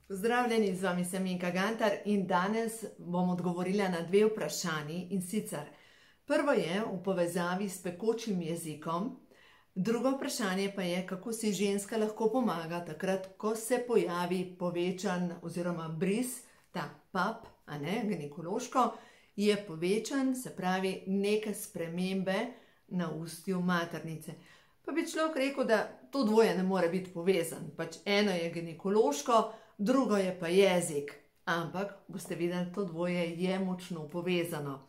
Pozdravljeni, z vami sem Minka Gantar in danes bom odgovorila na dve vprašanji, in sicer prvo je v povezavi s pekočim jezikom, drugo vprašanje pa je, kako si ženska lahko pomaga takrat, ko se pojavi povečan oziroma bris, ta PAP, ginekološko, je povečan, se pravi neke spremembe na ustju maternice. Pa bi človek rekel, da to dvoje ne more biti povezan, pač eno je ginekološko, drugo je pa jezik, ampak boste videli, to dvoje je močno povezano.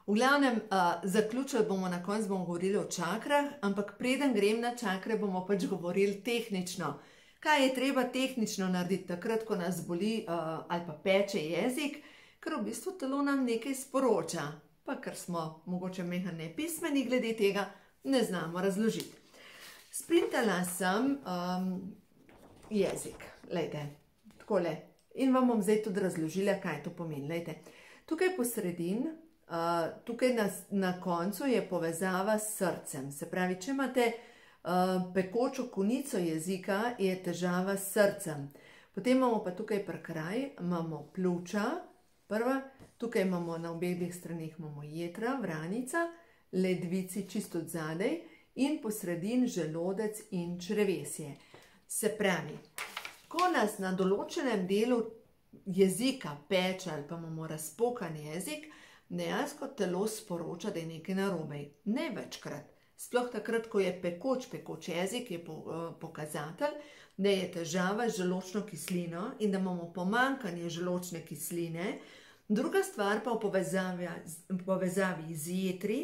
V glavnem, zaključili bomo na koncu, bomo govorili o čakrah, ampak preden grem na čakre, bomo pač govorili tehnično. Kaj je treba tehnično narediti takrat, ko nas boli ali pa peče jezik, ker v bistvu telo nam nekaj sporoča, pa ker smo mogoče mehko nepismeni glede tega, ne znamo razložiti. Sprintala sem jezik, lejte, takole, in vam bom zdaj tudi razložila, kaj to pomeni. Lejte, tukaj po sredini, tukaj na koncu je povezava s srcem, se pravi, če imate pekočo konico jezika, je težava s srcem. Potem imamo pa tukaj pri kraj, imamo pljuča, prva, tukaj imamo na obeh stranih imamo jetra, vranica, ledvici čisto od zadaj in po sredini želodec in črevesje. Se pravi, ko nas na določenem delu jezika peče ali pa imamo razpokan jezik, dejansko telo sporoča, da je nekaj narobe. Ne večkrat. Sploh takrat, ko je pekoč jezik, je pokazatelj, da je težava z želodčno kislino in da imamo pomanjkanje želodčne kisline. Druga stvar pa v povezavi z jetri,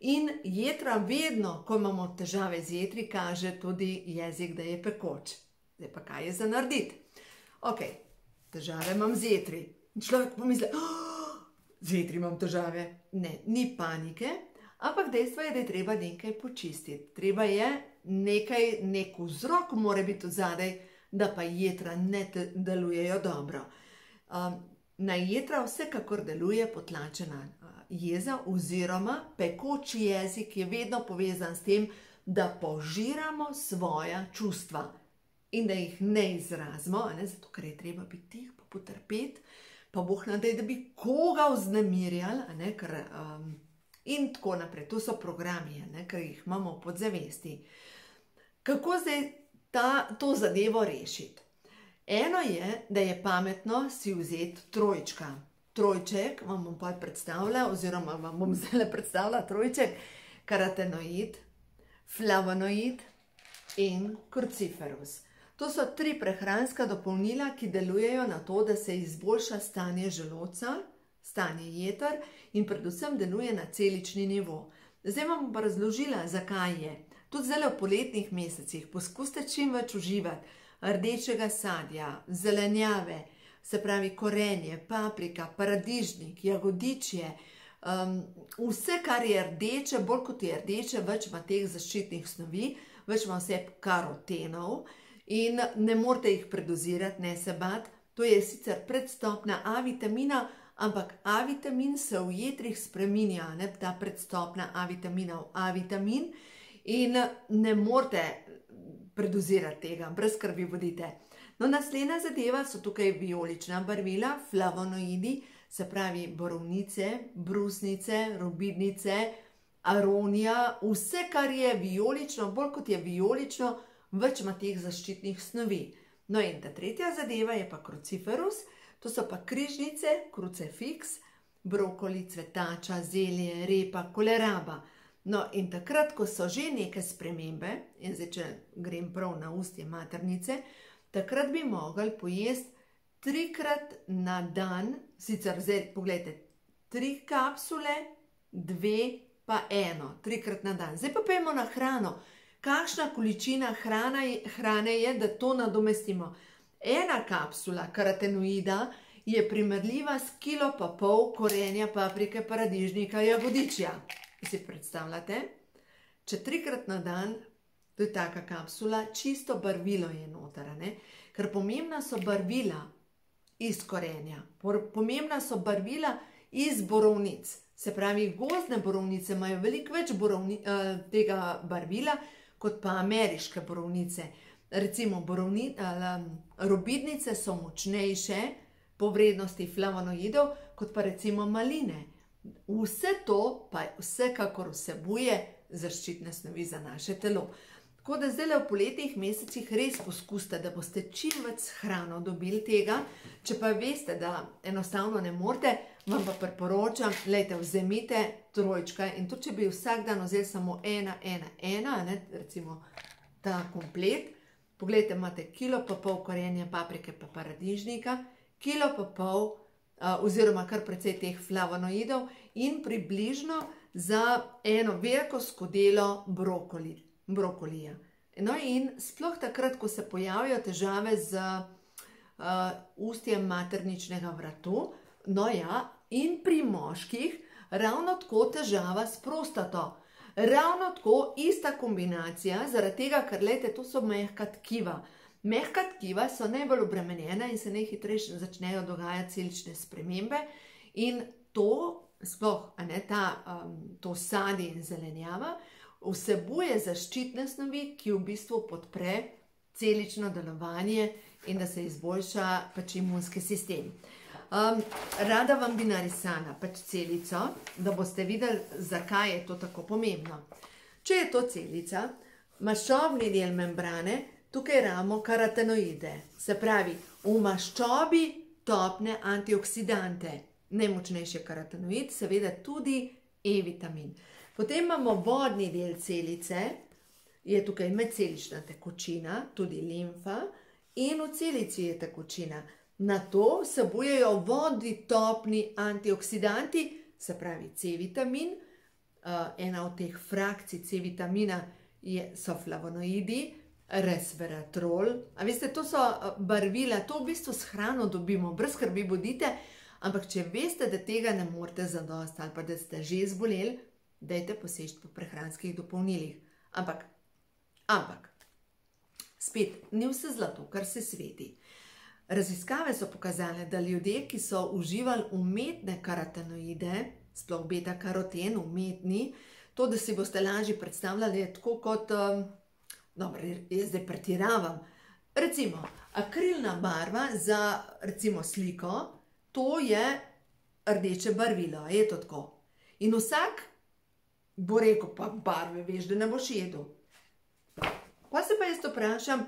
in jetra vedno, ko imamo težave z jetri, kaže tudi jezik, da je pekoč. Zdaj pa kaj je za narediti? Ok, težave imam z jetri. In človek pomisli, z jetri imam težave. Ne, ni panike, ampak dejstvo je, da je treba nekaj počistiti. Treba je nek vzrok mora biti od zadaj, da pa jetra ne delujejo dobro. Na jetra vsekakor deluje potlačena jeza oziroma pekoč jezik je vedno povezan s tem, da požiramo svoja čustva in da jih ne izrazimo, zato ker je treba biti tih, pa potrpeti, pa Bog ne daj, da bi koga vznemirjali, in tako naprej. To so programi, ker jih imamo v podzavesti. Kako zdaj to zadevo rešiti? Eno je, da je pametno si vzeti trojčka. Trojček vam bom pa predstavila, oziroma vam bom zdaj predstavila trojček, karotenoid, flavonoid in cruciferus. To so 3 prehranska dopolnila, ki delujejo na to, da se izboljša stanje želodca, stanje jeter in predvsem deluje na celični nivo. Zdaj vam bom pa razložila, zakaj je. Tudi zdaj v poletnih mesecih poskusite čim več uživati rdečega sadja, zelenjave, se pravi korenje, paprika, paradižnik, jagodičje, vse, kar je rdeče, bolj kot je rdeče, več ima teh zaščitnih snovi, več ima vse karotenov in ne morete jih predozirati, ne se bati. To je sicer predstopna A vitamina, ampak A vitamin se v jetrih spreminja, ta predstopna A vitamina v A vitamin in ne morete predozirati tega, brez skrbi bodite. No, naslednja zadeva so tukaj vijolična barvila, flavonoidi, se pravi borovnice, brusnice, robidnice, aronija, vse, kar je vijolično, bolj kot je vijolično, več ima teh zaščitnih snovi. No in ta tretja zadeva je pa cruciferus, to so pa križnice, crucifix, brokoli, cvetača, zelje, repa, koleraba. No in takrat, ko so že neke spremembe, in zdaj, če grem prav na ustje maternice, takrat bi mogli pojesti 3-krat na dan, sicer zdaj, pogledajte, 3 kapsule, 2 pa 1, 3-krat na dan. Zdaj pa pojdimo na hrano. Kakšna količina hrane je, da to nadomestimo? 1 kapsula karotenoida je primerljiva s 1,5 kg korenja, paprike, paradižnika, jagodičja. Si predstavljate? Če 3-krat na dan, to je taka kapsula, čisto barvilo je noter, ker pomembna so barvila iz korenja, pomembna so barvila iz borovnic, se pravi, gozdne borovnice imajo veliko več tega barvila, kot pa ameriške borovnice. recimo robidnice so močnejše po vrednosti flavonoidov, kot pa recimo maline. Vse to pa vsekakor vsebuje zaščitne snovi za naše telo. Tako da zdaj v poletnih mesecih res poskusite, da boste čim več hrano dobili tega. Če pa veste, da enostavno ne morete, vam pa priporočam, vzemite trojčka in tudi če bi vsak dan vzeli samo 1, recimo ta komplet, poglejte, imate 1,5 kg korenja paprike pa paradižnika, 1,5 kg oziroma kar precej teh flavonoidov in približno za eno veliko skodelo brokolija. No in sploh takrat, ko se pojavijo težave z ustjem materničnega vratu, in pri moških ravno tako težava s prostato. Ravno tako ista kombinacija, zaradi tega, ker to so mehka tkiva. Mehka tkiva so najbolj obremenjena in se najhitreje začnejo dogajati celične spremembe in to, sploh to sadje in zelenjava, vsebuje zaščitne snovi, ki v bistvu podpre celično delovanje in da se izboljša imunski sistem. Rada vam bi narisala celico, da boste videli, zakaj je to tako pomembno. Če je to celica, maščobni del membrane, tukaj imamo karotenoide. Se pravi, v maščobi topne antioksidante. Najmočnejši karotenoid, seveda tudi E-vitamin. Potem imamo vodni del celice, je tukaj medcelična tekočina, tudi limfa, in v celici je tekočina. Na to vsebujejo vodni topni antioksidanti, se pravi C-vitamin. Ena od teh frakcij C-vitamina so flavonoidi, resveratrol. A veste, to so barvila, to v bistvu s hrano dobimo, brez skrbi bodite, ampak če veste, da tega ne morete zadosti ali pa da ste že zboleli, dajte poseči po prehranskih dopolnilih. Ampak, spet, ni vse zlato, kar se sveti. Raziskave so pokazale, da ljudje, ki so uživali umetne karotenoide, sploh beta-karoten, umetni, to, da si boste lažje predstavljali, je tako kot, dobro, jaz zdaj pretiravam, recimo, akrilna barva za, recimo, sliko, to je rdeče barvilo, je to tako. In vsak bo rekel, pa barve veš, da ne boš jedel. Pa se pa jaz vprašam,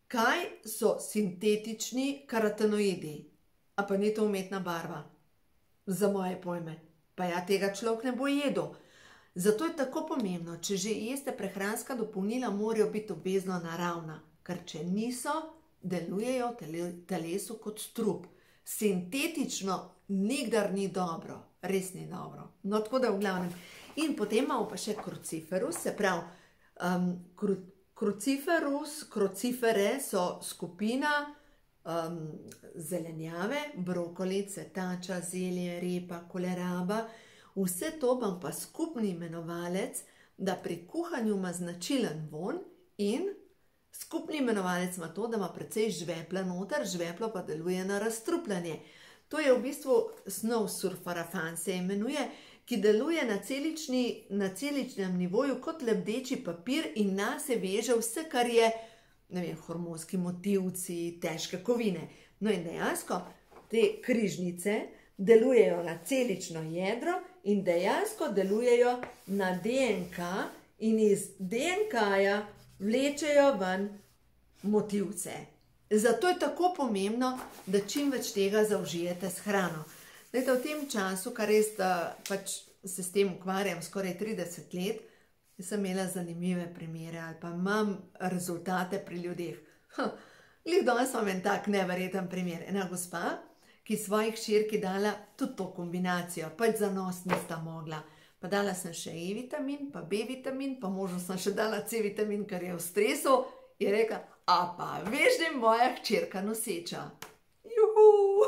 kaj so sintetični karotenoidi? A pa ni to umetna barva? Za moje pojme. Pa ja, tega človek ne bo jedel. Zato je tako pomembno, če že jeste prehranska dopolnila, morajo biti obvezno naravna, ker če niso, delujejo telesu kot strup. Sintetično nikdar ni dobro, res ni dobro. No, tako da v glavnem. In potem imamo pa še kruciferus, se pravi, krucifere so skupina zelenjave, brokoli, cvetača, zelje, repa, koleraba. Vse to imam pa skupni imenovalec, da pri kuhanju ima značilen vonj in skupni imenovalec ima to, da ima precej žvepla noter, žveplo pa deluje na razstrupljanje. To je v bistvu snov sulforafan se imenuje, ki deluje na celičnem nivoju kot lebdeči papir in nase veže vse, kar je, ne vem, hormonski motilci, težke kovine. No in dejansko te križnice delujejo na celično jedro in dejansko delujejo na DNK in iz DNK-ja vlečejo ven motilce. Zato je tako pomembno, da čim več tega zaužijete s hrano. V tem času, kar res pač se s tem ukvarjam skoraj 30 let, sem imela zanimive primere ali pa imam rezultate pri ljudeh. Glih danes imam en tak neverjeten primer. Ena gospa, ki svojih hčerki dala tudi to kombinacijo, pač za nos nista mogla. Pa dala sem še E-vitamin, pa B-vitamin, pa možno sem še dala C-vitamin, ker je v stresu, je rekla, a pa veš, da je moja hčerka noseča. Juhu!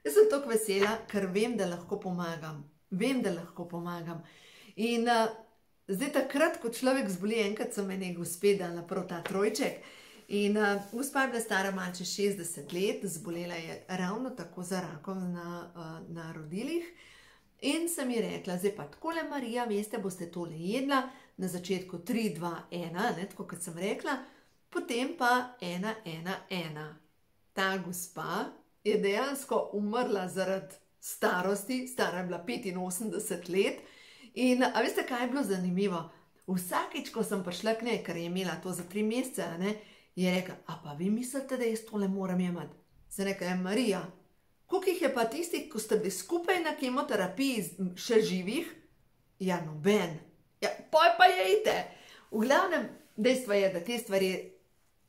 Jaz sem tako vesela, ker vem, da lahko pomagam. Vem, da lahko pomagam. In zdaj takrat, ko človek zboli, enkrat so meni gospe dala prav ta trojček. In gospa je bila stara malce 60 let, zbolela je ravno tako za rakom na rodilih. In sem ji rekla, zdaj pa takole, Marija, veste, boste tole jedla, na začetku 3, 2, 1, tako kot sem rekla. Potem pa 111. Ta gospa je dejansko umrla zaradi starosti, stara je bila 85 let. In a veste, kaj je bilo zanimivo? Vsakič, ko sem prišla k njej, ker je imela to za 3 mesece, je rekla, a pa vi mislite, da jaz tole moram jemati? Sem rekla, Marija, koliko jih je pa tistih, ko ste bili skupaj na kemoterapiji še živih? Ja, noben. Ja, poj pa jejte. V glavnem, dejstvo je, da te stvari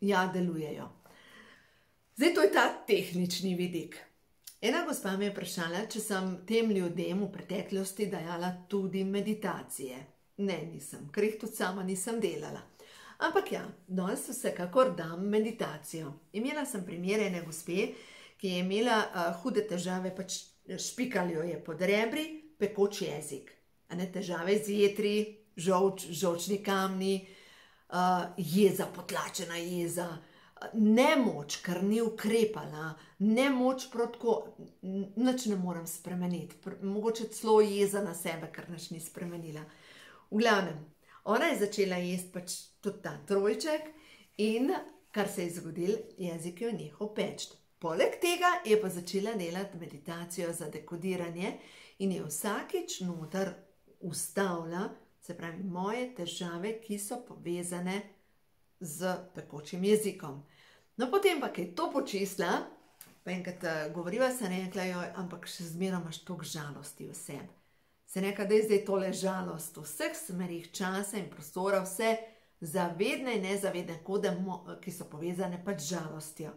delujejo. Zdaj, to je ta tehnični vidik. Ena gospa me je vprašala, če sem tem ljudem v preteklosti dajala tudi meditacije. Ne, nisem, ker jih tudi sama nisem delala. Ampak ja, danes vsekakor dam meditacijo. Imela sem primer ene gospe, ki je imela hude težave, pač špikal jo je pod rebri, pekoč jezik. Težave z jetri, žolčni kamni, jeza, potlačena jeza, nemoč, ker ni ukrepala, nemoč protko, nič ne morem spremeniti. Mogoče celo jeza na sebe, ker nič ni spremenila. V glavnem, ona je začela jesti pač tudi ta trojček in kar se je zgodilo, jezik jo nehal peči. Poleg tega je pa začela delati meditacijo za dekodiranje in je vsakič noter ustavila, se pravi, moje težave, ki so povezane z pekočim jezikom. No, potem pa, ki je to počistila, pa enkrat govoriva, se rekla, ampak še zmeraj imaš toliko žalosti v sebi. Se rekla, da je zdaj tole žalost v vseh smerih časa in prostora, vse zavedne in nezavedne kode, ki so povezane pač z žalostjo.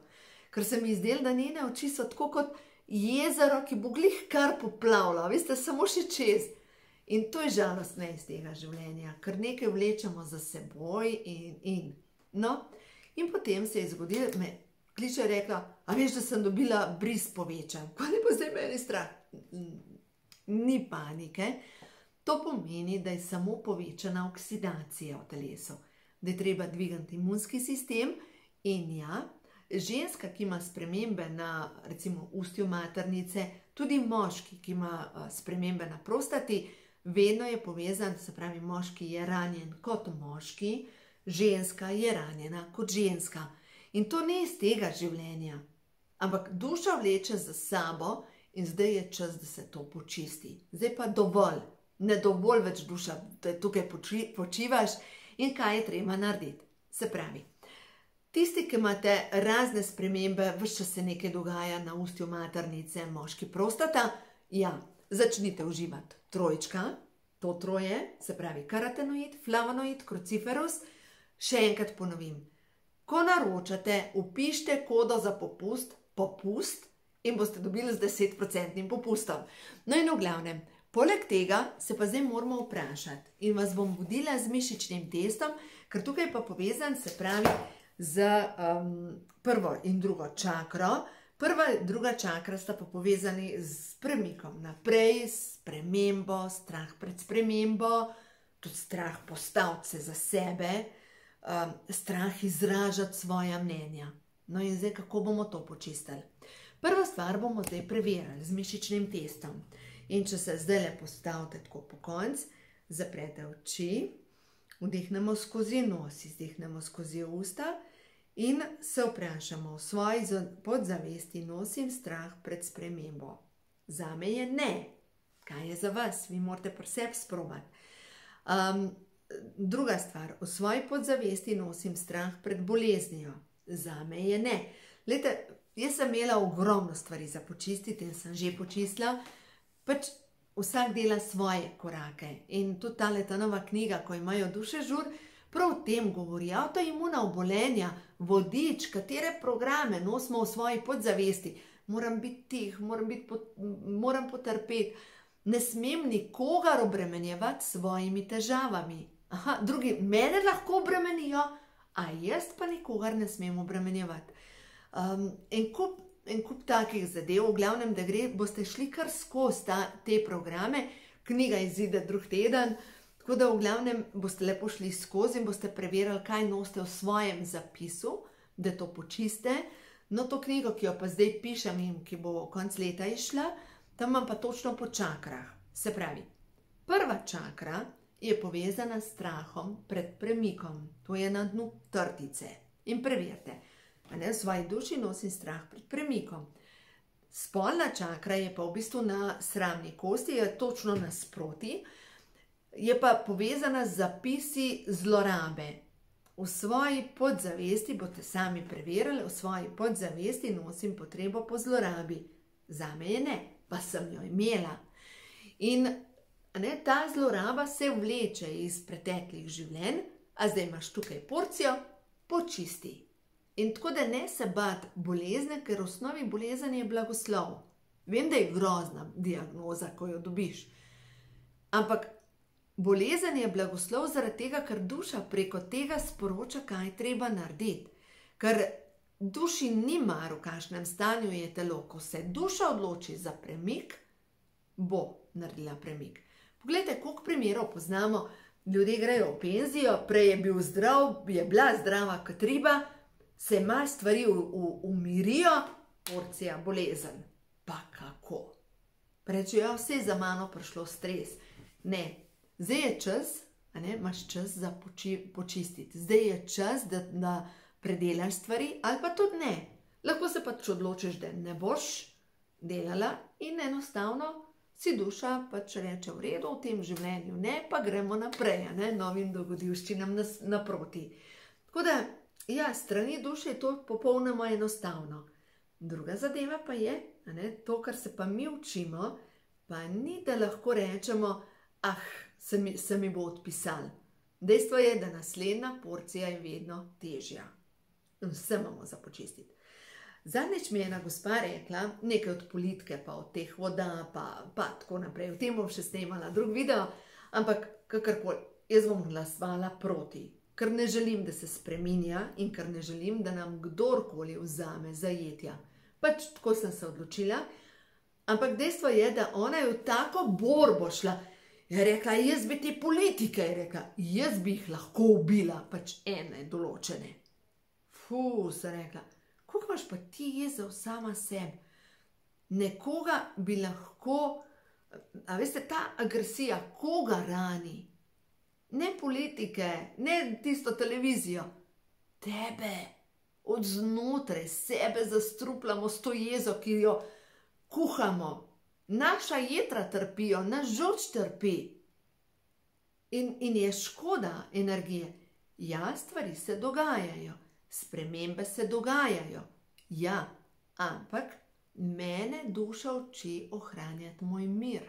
Ker se mi zdelo, da njene oči so tako kot jezero, ki bo glih kar poplavilo, veste, samo še čez. In to je žalost ne iz tega življenja, ker nekaj vlečemo za seboj in. No, in potem se je zgodilo, me kliče rekla, a veš, da sem dobila bris povečan, kaj ne bo zdaj meni strah? Ni panike, to pomeni, da je samo povečana oksidacija v telesu, da je treba dvigati imunski sistem in ja, ženska, ki ima spremembe na recimo ustju maternice, tudi moški, ki ima spremembe na prostati, vedno je povezan, se pravi, moški je ranjen kot moški, ženska je ranjena kot ženska. In to ne iz tega življenja, ampak duša vleče za sabo in zdaj je čas, da se to počisti. Zdaj pa dovolj, ne dovolj več duša, da tukaj počivaš in kaj je treba narediti. Se pravi, tisti, ki imate razne spremembe, vse čas se nekaj dogaja na ustju maternice, moški prostata, ja, začnite uživati trojčka, to troje, se pravi karotenoid, flavonoid, kruciferus. Še enkrat ponovim, ko naročate, vpište kodo za popust in boste dobili z 10% popustom. No in v glavnem, poleg tega se pa zdaj moramo vprašati in vas bom vodila z mišičnim testom, ker tukaj pa povezan, se pravi, z prvo in drugo čakro. Prva in druga čakra sta pa povezani s premikom naprej, s spremembo, strah pred spremembo, tudi strah postaviti se za sebe, strah izražati svoja mnenja. No in zdaj, kako bomo to počistili? Prva stvar bomo zdaj preverili z mišičnim testom. In če se zdaj le postavite tako po konc, zaprete oči, vdihnemo skozi nos, izdihnemo skozi usta in se vprašamo, v svoji podzavesti nosim strah pred spremembo. Zame je ne. Kaj je za vas? Vi morate pri sebi sprobati. Druga stvar, v svoji podzavesti nosim strah pred boleznijo. Zame je ne. Glejte, jaz sem imela ogromno stvari za počistiti in sem že počistila, pač vsak dela svoje korake. In tudi ta nova knjiga, ko imajo duše žur, prav o tem govori. Avtoimuna obolenja, vodič, katere programe nosimo v svoji podzavesti. Moram biti tih, moram potrpeti. Ne smem nikogar obremenjevati s svojimi težavami. Aha, drugi mene lahko obremenijo, a jaz pa nikogar ne smem obremenjevati. En kup takih zadev, v glavnem, da boste šli kar skozi te programe, knjiga izide drug teden, tako da v glavnem boste lepo šli skozi in boste preverili, kaj nosite v svojem zapisu, da to počiste. No, to knjigo, ki jo pa zdaj pišem in ki bo konc leta išla, tam imam pa točno po čakrah. Se pravi, prva čakra je povezana s strahom pred premikom. To je na dnu trtice. In preverite, v svoji duši nosim strah pred premikom. Spolna čakra je pa v bistvu na sramni kosti, je točno nasproti, je pa povezana z zapisi zlorabe. V svoji podzavesti, boste sami preverili, v svoji podzavesti nosim potrebo po zlorabi. Zame je ne, pa sem jo imela. In ta zloraba se vleče iz preteklih življenj, a zdaj imaš tukaj porcijo, počisti. In tako da ne se bat bolezne, ker v osnovi bolezen je blagoslov. Vem, da je grozna diagnoza, ko jo dobiš. Ampak bolezen je blagoslov zaradi tega, ker duša preko tega sporoča, kaj treba narediti. Ker duši ni mar, v kakšnem stanju je telo. Ko se duša odloči za premik, bo naredila premik. Poglejte, koliko primerov poznamo, ljudje grejo v penzijo, prej je bil zdrav, je bila zdrava kot riba, se malo stvari umirijo, porcija bolezen. Pa kako? Rečejo, vse je za mano prišlo stres. Ne, zdaj je čas, imaš čas za počistiti. Zdaj je čas, da predelaš stvari, ali pa tudi ne. Lahko se pač odločiš, da ne boš delala in enostavno si duša pač reče v redu, v tem življenju ne, pa gremo naprej, novim dogodivščinam naproti. Tako da, ja, strani duše je to popolnoma enostavno. Druga zadeva pa je, to, kar se pa mi učimo, pa ni, da lahko rečemo, se mi bo odpisal. Dejstvo je, da naslednja porcija je vedno težja. Vse imamo za počistiti. Zadnjič mi je ena gospa rekla, nekaj od politike, pa od teh voda, pa tako naprej. O tem bom še snemala drug video, ampak kakorkoli, jaz bom glasovala proti. Ker ne želim, da se spreminja in ker ne želim, da nam kdorkoli vzame zajetja. Pač tako sem se odločila, ampak dejstvo je, da ona je v tako borbo šla. Je rekla, jaz bi te politike, je rekla, jaz bi jih lahko ubila, pač ene določene. Se rekla, koliko imaš pa ti jezel sama sebi? Nekoga bi lahko, a veste, ta agresija, koga rani? Ne politike, ne tisto televizijo, tebe, od znotraj sebe zastrupljamo s to jezo, ki jo kuhamo. Naša jetra trpijo, naš žolč trpi. In je škoda energije. Ja, stvari se dogajajo, spremembe se dogajajo. Ja, ampak mene duša uči ohranjati moj mir.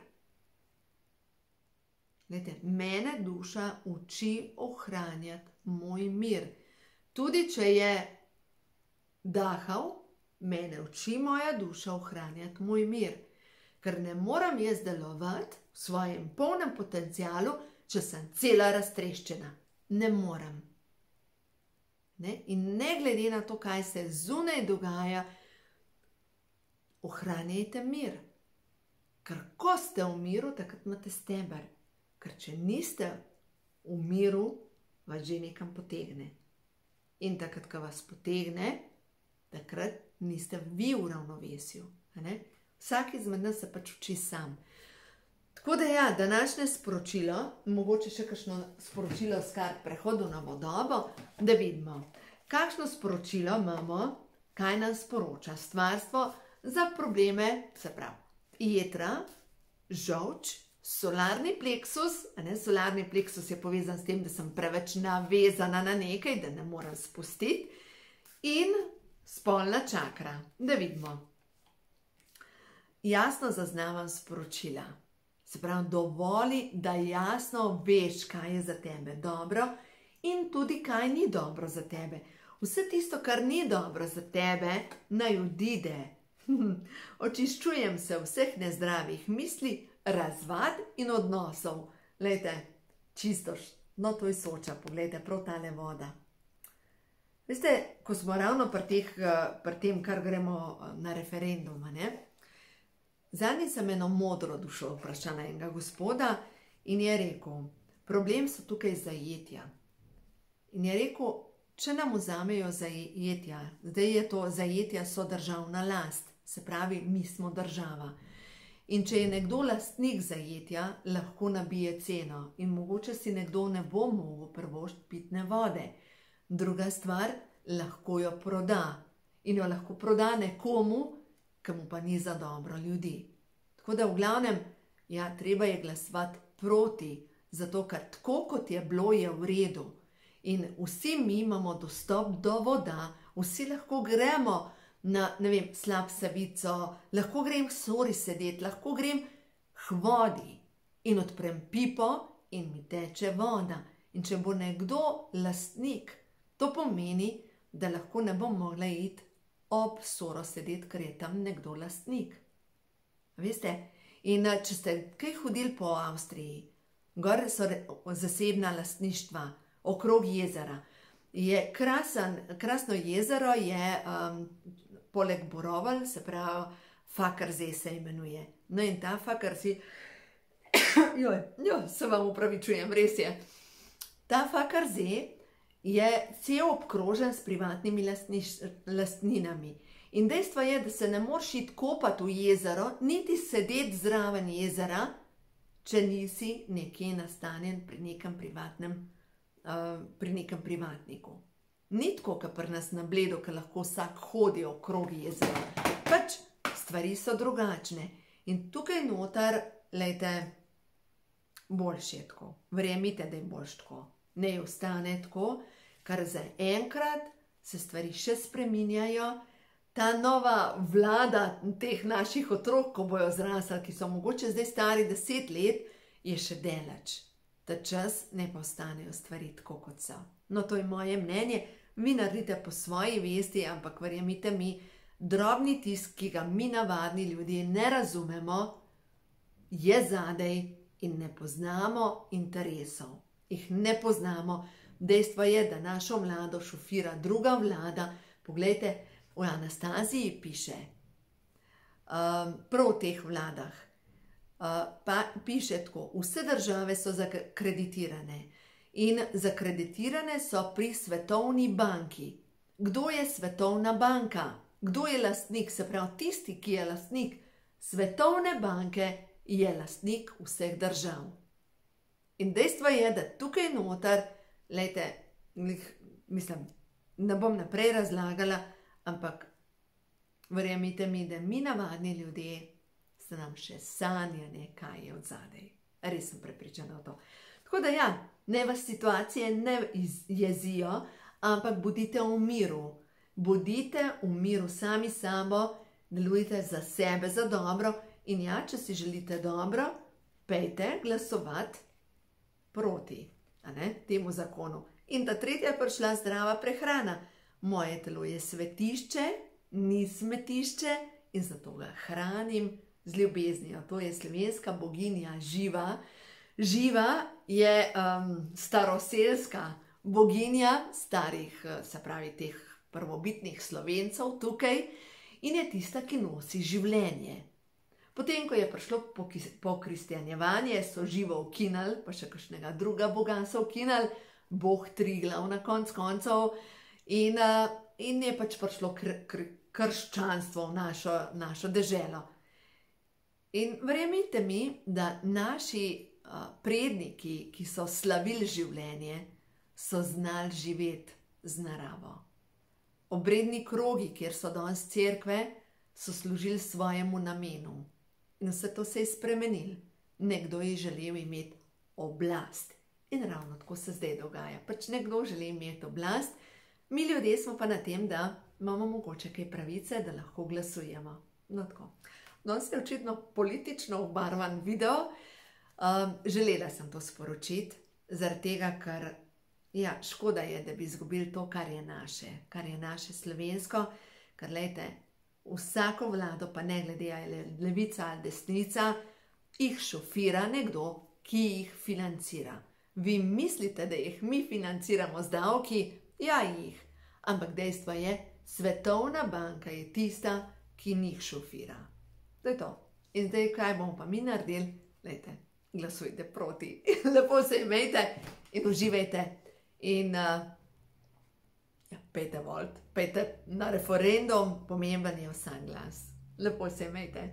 Glejte, mene duša uči ohranjati moj mir. Tudi če je dahal, mene uči moja duša ohranjati moj mir. Ker ne moram jaz delovati v svojem polnem potencialu, če sem cela raztreščena. Ne moram. In ne glede na to, kaj se zunaj dogaja, ohranjajte mir. Ker ko ste v miru, takrat imate steber. Ker če niste v miru, vas že nekam potegne. In takrat, ko vas potegne, takrat niste vi v ravnovesju. Vsak izmed nas se pač uči sam. Tako da ja, današnje sporočilo, mogoče še kakšno sporočilo s kart prehodu na vodovo, da vidimo, kakšno sporočilo imamo, kaj nam sporoča stvarstvo za probleme, se pravi, jetra, žolč, solarni pleksus, solarni pleksus je povezan s tem, da sem preveč navezana na nekaj, da ne moram spustiti, in spolna čakra, da vidimo. Jasno zaznavam sporočila. Se pravi, dovoli, da jasno veš, kaj je za tebe dobro in tudi, kaj ni dobro za tebe. Vse tisto, kar ni dobro za tebe, naj odide. Očiščujem se vseh nezdravih misli, razvad in odnosov. Glejte, čisto, no to je Soča, poglejte, prav tale voda. Veste, ko smo ravno pri tem, kar gremo na referendum, zadnji sem eno modro dušo vprašala enega gospoda in je rekel, problem so tukaj zajetja. In je rekel, če nam vzamejo zajetja, zdaj je to zajetja so državna last, se pravi, mi smo država. In če je nekdo lastnik zajetja, lahko nabije ceno in mogoče si nekdo ne bo mogel privoščiti pitne vode. Druga stvar, lahko jo proda. In jo lahko proda nekomu, ki mu pa ni za dobro ljudi. Tako da v glavnem, ja, treba je glasovati proti, zato ker tako kot je bilo, je v redu. In vsi mi imamo dostop do voda, vsi lahko gremo na, ne vem, Slap Savico, lahko grem k Sori sedeti, lahko grem k vodi in odprem pipo in mi teče voda. In če bo nekdo lastnik, to pomeni, da lahko ne bom mogla iti ob Soro sedeti, ker je tam nekdo lastnik. Veste? In če ste kaj hodili po Avstriji, gor so zasebna lastništva, okrog jezera. Je krasno jezero, je poleg Borovelj, se pravi Fakersee se imenuje. No in ta Fakersee, se vam upravičujem, res je. Ta Fakersee je cel obkrožen s privatnimi lastninami. In dejstvo je, da se ne moreš iti kopati v jezero, niti sedeti zraven jezera, če nisi nekje nastanjen pri nekem privatniku. Ni tako, kot pri nas na Bledu, ker lahko vsak hodi okrog jezera. Pač stvari so drugačne. In tukaj noter, lejte, boljše je tako. Verjemite, da je boljše tako. Ne ostane tako, ker za enkrat se stvari še spreminjajo. Ta nova vlada teh naših otrok, ko bojo zrasli, ki so mogoče zdaj stari 10 let, je še daleč. Ta čas ne pa ostanejo stvari tako, kot so. No, to je moje mnenje. Vi naredite po svoji vesti, ampak verjemite mi, drobni tisk, ki ga mi navadni ljudje ne razumemo, je zadej in ne poznamo interesov. Jih ne poznamo. Dejstvo je, da našo mlado šofira druga vlada. Poglejte, v Anastaziji piše, prav v teh vladah, pa piše tako, vse države so zakreditirane in zakreditirane so pri Svetovni banki. Kdo je Svetovna banka? Kdo je lastnik? Se pravi, tisti, ki je lastnik Svetovne banke, je lastnik vseh držav. In dejstvo je, da tukaj noter, lejte, mislim, ne bom naprej razlagala, ampak verjemite mi, da mi navadni ljudje se nam še sanjane, kaj je od zadej. Res sem prepričana o to. Tako da ja, ne vas situacije ne jezijo, ampak bodite v miru. Bodite v miru sami sabo, delujte za sebe, za dobro in ja, če si želite dobro, pejte glasovati proti temu zakonu. In ta tretja je prišla zdrava prehrana. Moje telo je svetišče, ni smetišče in zato ga hranim z ljubeznijo. To je slovenska boginja Živa. Živa je staroselska boginja starih, se pravi teh prvobitnih Slovencev tukaj in je tista, ki nosi življenje. Potem, ko je prišlo pokristjanjevanje, so Živo ukinali, pa še kakšnega druga boga so ukinali, Bog Triglav na konc koncev. In je pač prišlo krščanstvo v našo deželo. In verjemite mi, da naši predniki, ki so slavili življenje, so znali živeti z naravo. Obredni krogi, kjer so danes cerkve, so služili svojemu namenu. In vse to se je spremenilo. Nekdo je želel imeti oblast. In ravno tako se zdaj dogaja. Pač nekdo želi imeti oblast, mi ljudje smo pa na tem, da imamo mogoče kaj pravice, da lahko glasujemo. No tako. Danes je očitno politično obarvan video. Želela sem to sporočiti, zaradi tega, ker ja, škoda je, da bi izgubili to, kar je naše slovensko, ker lejte, vsako vlado, pa ne glede ali levica ali desnica, jih šofira nekdo, ki jih financira. Vi mislite, da jih mi financiramo z davki? Ja, jih. Ampak dejstvo je, Svetovna banka je tista, ki njih šofira. To je to. In zdaj, kaj bomo pa mi naredili? Lejte, glasujte proti. Lepo se imejte in uživajte. In pejte volt, pejte na referendum, pomemben je vsak glas. Lepo se imejte.